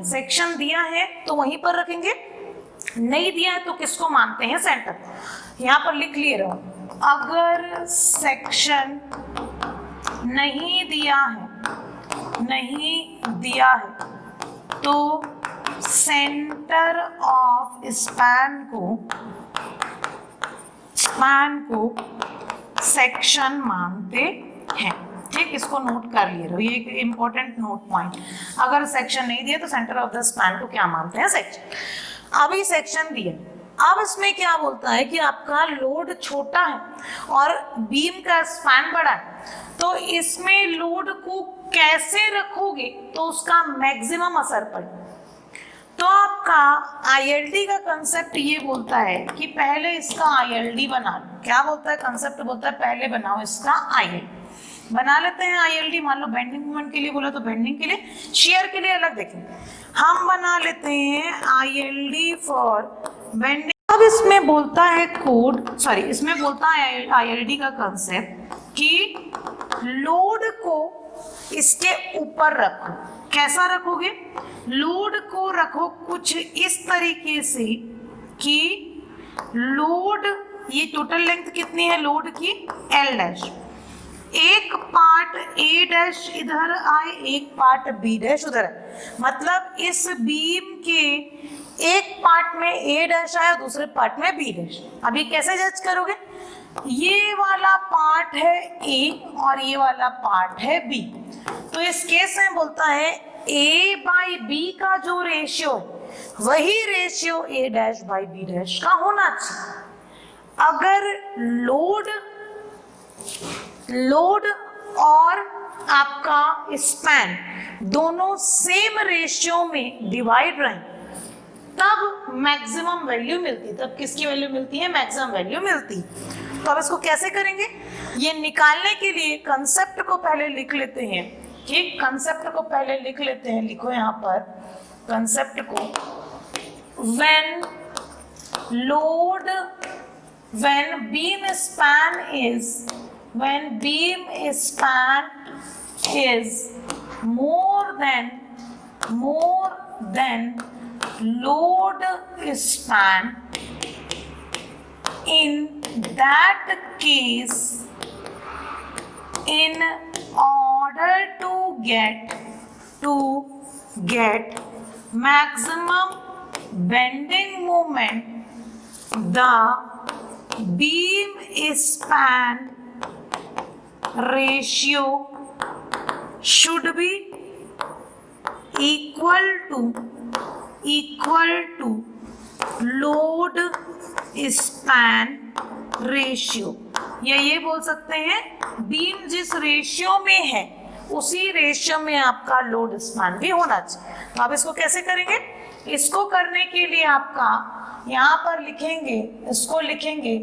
Section दिया है तो वहीं पर रखेंगे, नहीं दिया है तो किसको मानते हैं सेंटर। यहां पर लिख लिए रहो, अगर सेक्शन नहीं दिया है तो सेंटर ऑफ स्पैन को सेक्शन मानते हैं। ठीक, इसको नोट कर लिए रहो, ये एक इंपॉर्टेंट नोट पॉइंट। अगर सेक्शन नहीं दिया तो सेंटर ऑफ द स्पैन को क्या मानते हैं, सेक्शन। अभी सेक्शन दिया, अब इसमें क्या बोलता है कि आपका लोड छोटा है और बीम का स्पैन बड़ा है, तो इसमें लोड को कैसे रखोगे तो उसका मैक्सिमम असर पड़े। तो आपका ILD का कंसेप्ट ये बोलता है कि पहले इसका ILD बना लो। क्या बोलता है कंसेप्ट, बोलता है पहले बनाओ इसका ILD। बना लेते हैं ILD। मान लो बेंडिंग मोमेंट के लिए बोला तो बेंडिंग के लिए, शेयर के लिए अलग देखें। हम बना लेते हैं ILD फॉर बेंडिंग। अब इसमें बोलता है इसमें बोलता है ILD का कंसेप्ट कि लोड को इसके ऊपर रखो। कैसा रखोगे, लोड को रखो कुछ इस तरीके से कि लोड, ये टोटल लेंथ कितनी है लोड की, L डैश। एक पार्ट A डैश इधर आए, एक पार्ट B डैश उधर है। मतलब इस बीम के एक पार्ट में A डैश आया, दूसरे पार्ट में B डैश। अभी कैसे जज करोगे, ये वाला पार्ट है A और ये वाला पार्ट है B। तो इस केस में बोलता है A बाई B का जो रेशियो वही ratio A dash by B dash का होना चाहिए। अगर लोड और आपका स्पैन दोनों सेम रेशियो में डिवाइड रहे तब मैक्सिमम वैल्यू मिलती। तब किसकी वैल्यू मिलती है, मैक्सिमम वैल्यू मिलती। तो अब इसको कैसे करेंगे, ये निकालने के लिए कंसेप्ट को पहले लिख लेते हैं। ठीक, कंसेप्ट को पहले लिख लेते हैं। लिखो यहाँ पर कंसेप्ट को, when beam span is more than load span, in that case, in order to get maximum bending moment, the beam span ratio should be equal to load span ratio, या ये बोल सकते हैं बीम जिस ratio में है उसी ratio में आपका लोड स्पैन भी होना चाहिए। तो आप इसको कैसे करेंगे, इसको करने के लिए आपका यहाँ पर लिखेंगे, इसको लिखेंगे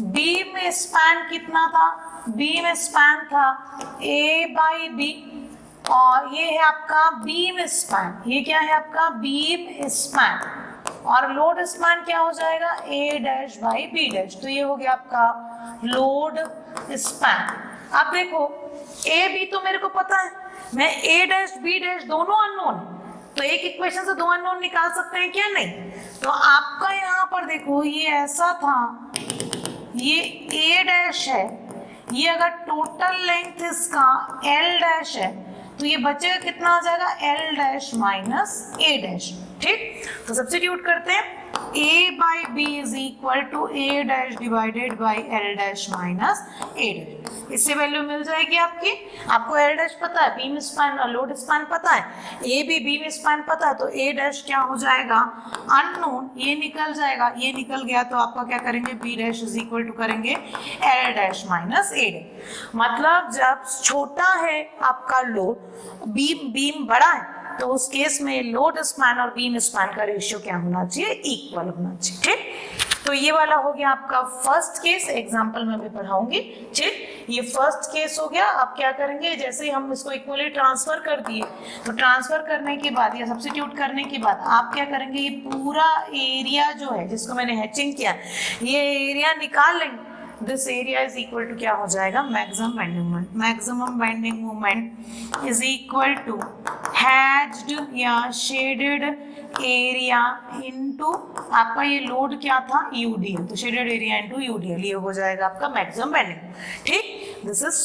बीम स्पैन कितना था, बीम स्पैन था A बाई B और ये है आपका बीम स्पैन, ये क्या है आपका बीम स्पैन, और लोड स्पैन क्या हो जाएगा A dash by B dash. तो ये हो गया आपका लोड स्पैन। अब देखो A B तो मेरे को पता है, मैं A डैश B डैश दोनों अननोन है, तो एक इक्वेशन से दो अननोन निकाल सकते हैं क्या, नहीं। तो आपका यहाँ पर देखो ये ऐसा था, ये A डैश है, ये अगर टोटल लेंथ इसका L डैश है तो ये बचेगा कितना आ जाएगा L dash minus A dash. ठीक, तो सब्स्टिट्यूट करते हैं, A by B is equal to A dash divided by L dash minus A dash. इससे वैल्यू मिल जाएगी आपकी, आपको L डैश पता है, बीम स्पैन और लोड स्पैन पता है, A भी बीम स्पैन पता है, तो A डैश क्या हो जाएगा अननोन, ये निकल जाएगा, ये निकल गया तो आपका क्या करेंगे B dash is equal to करेंगे L dash minus A dash. मतलब जब छोटा है आपका लोड, बीम बड़ा है, तो उस केस में लोड स्पैन और बीम स्पैन का रेशियो क्या होना चाहिए, इक्वल होना चाहिए। ठीक, तो ये वाला हो गया आपका फर्स्ट केस, एग्जांपल में भी पढ़ाऊंगी। ठीक, ये फर्स्ट केस हो गया। अब क्या करेंगे, जैसे ही हम इसको इक्वली ट्रांसफर कर दिए, तो ट्रांसफर करने के बाद या सब्स्टिट्यूट करने के बाद आप क्या करेंगे, ये पूरा एरिया जो है जिसको मैंने हैचिंग किया, ये एरिया निकाल लेंगे। This area is equal to क्या हो जाएगा, maximum bending moment. Maximum bending moment is equal to hatched या शेडेड एरिया इनटू, आपका ये लोड क्या था, यूडीएल, तो शेडेड एरिया इनटू यूडीएल, ये हो जाएगा आपका मैक्सिमम वैल्यू। ठीक, दिस इज